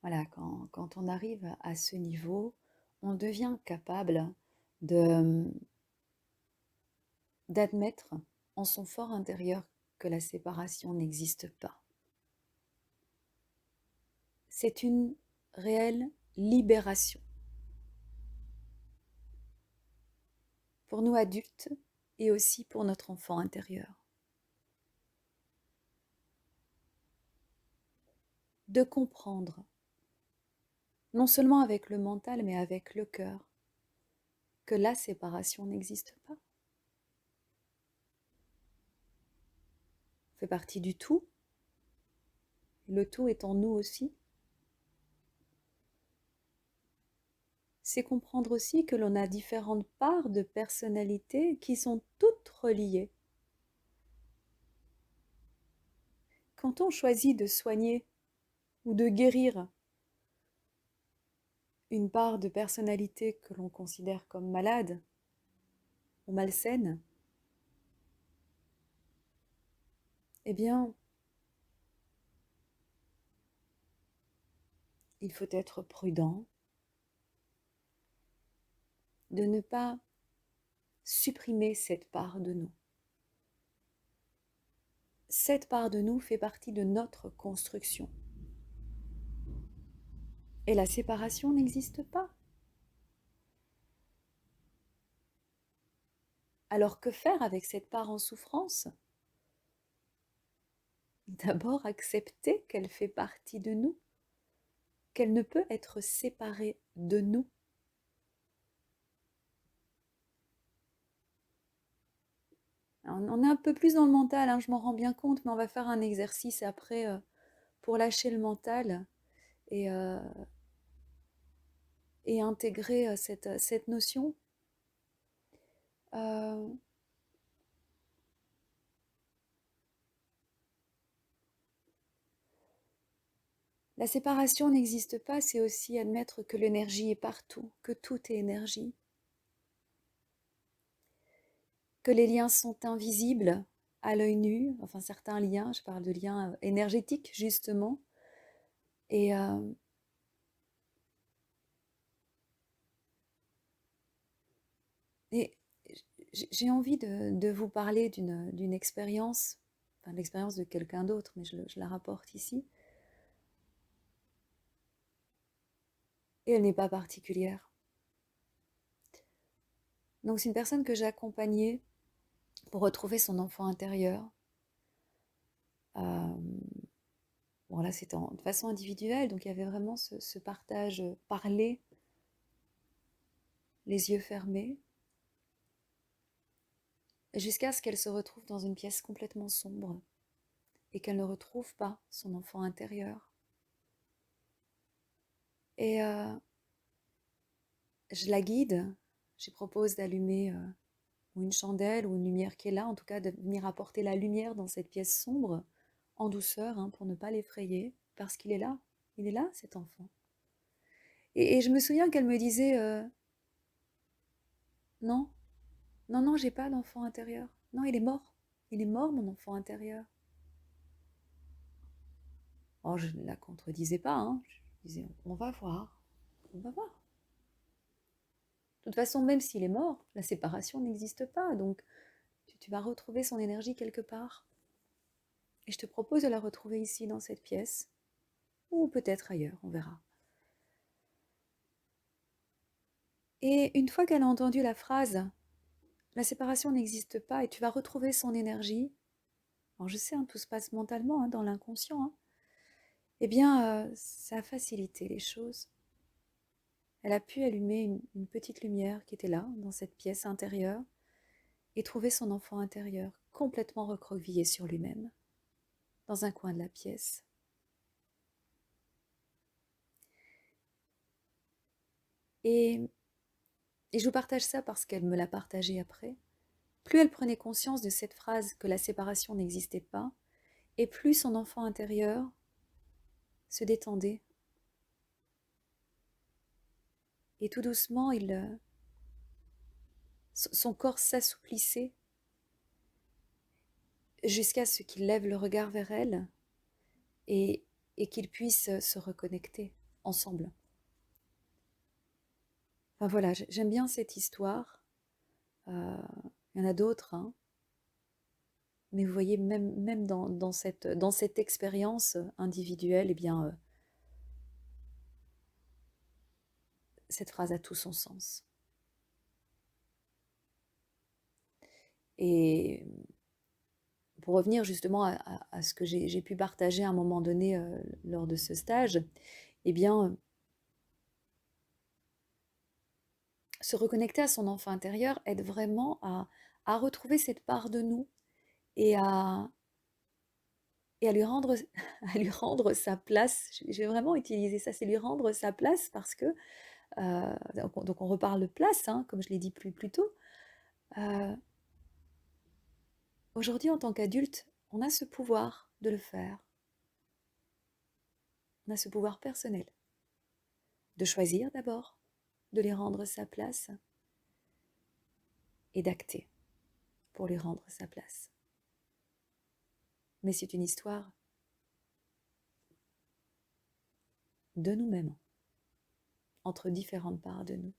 Voilà, quand on arrive à ce niveau, on devient capable de, d'admettre en son fort intérieur que la séparation n'existe pas. C'est une réelle libération pour nous adultes et aussi pour notre enfant intérieur. De comprendre, non seulement avec le mental, mais avec le cœur, que la séparation n'existe pas. On fait partie du tout. Le tout est en nous aussi. C'est comprendre aussi que l'on a différentes parts de personnalité qui sont toutes reliées. Quand on choisit de soigner ou de guérir une part de personnalité que l'on considère comme malade ou malsaine, eh bien, il faut être prudent de ne pas supprimer cette part de nous. Cette part de nous fait partie de notre construction. Et la séparation n'existe pas. Alors que faire avec cette part en souffrance? D'abord accepter qu'elle fait partie de nous, qu'elle ne peut être séparée de nous. On est un peu plus dans le mental, hein, je m'en rends bien compte, mais on va faire un exercice après pour lâcher le mental et, euh, et intégrer cette notion. Euh, la séparation n'existe pas, c'est aussi admettre que l'énergie est partout, que tout est énergie, que les liens sont invisibles à l'œil nu, enfin certains liens, je parle de liens énergétiques justement, et, et j'ai envie de vous parler d'une expérience, enfin l'expérience de quelqu'un d'autre, mais je la rapporte ici, et elle n'est pas particulière. Donc c'est une personne que j'ai accompagnée pour retrouver son enfant intérieur. Bon là c'était de façon individuelle, donc il y avait vraiment ce partage parlé, les yeux fermés, jusqu'à ce qu'elle se retrouve dans une pièce complètement sombre et qu'elle ne retrouve pas son enfant intérieur. Et je la guide, je propose d'allumer ou une chandelle ou une lumière qui est là, en tout cas de venir apporter la lumière dans cette pièce sombre, en douceur, hein, pour ne pas l'effrayer, parce qu'il est là cet enfant. Et je me souviens qu'elle me disait non, non, non, j'ai pas d'enfant intérieur. Non, il est mort mon enfant intérieur. Oh, je ne la contredisais pas, hein. Je disais on va voir, on va voir. De toute façon, même s'il est mort, la séparation n'existe pas, donc tu vas retrouver son énergie quelque part. Et je te propose de la retrouver ici dans cette pièce, ou peut-être ailleurs, on verra. Et une fois qu'elle a entendu la phrase la séparation n'existe pas et tu vas retrouver son énergie, alors je sais, hein, tout se passe mentalement, hein, dans l'inconscient, hein, eh bien, ça a facilité les choses. Elle a pu allumer une petite lumière qui était là, dans cette pièce intérieure, et trouver son enfant intérieur complètement recroquevillé sur lui-même, dans un coin de la pièce. Et, et je vous partage ça parce qu'elle me l'a partagé après. Plus elle prenait conscience de cette phrase que la séparation n'existait pas, et plus son enfant intérieur se détendait. Et tout doucement, son corps s'assouplissait jusqu'à ce qu'il lève le regard vers elle et, et qu'il puisse se reconnecter. ensemble. Enfin voilà, j'aime bien cette histoire. Il y en a d'autres, hein. Mais vous voyez, même dans cette expérience individuelle, eh bien, cette phrase a tout son sens. Et pour revenir justement à ce que j'ai pu partager à un moment donné lors de ce stage, eh bien, se reconnecter à son enfant intérieur aide vraiment à retrouver cette part de nous et à lui rendre, à lui rendre sa place. Je vais vraiment utiliser ça, c'est lui rendre sa place parce que, donc on reparle de place, hein, comme je l'ai dit plus tôt. Euh, Aujourd'hui, en tant qu'adulte, on a ce pouvoir de le faire. On a ce pouvoir personnel de choisir d'abord, de lui rendre sa place et d'acter pour lui rendre sa place. Mais c'est une histoire de nous-mêmes, entre différentes parts de nous.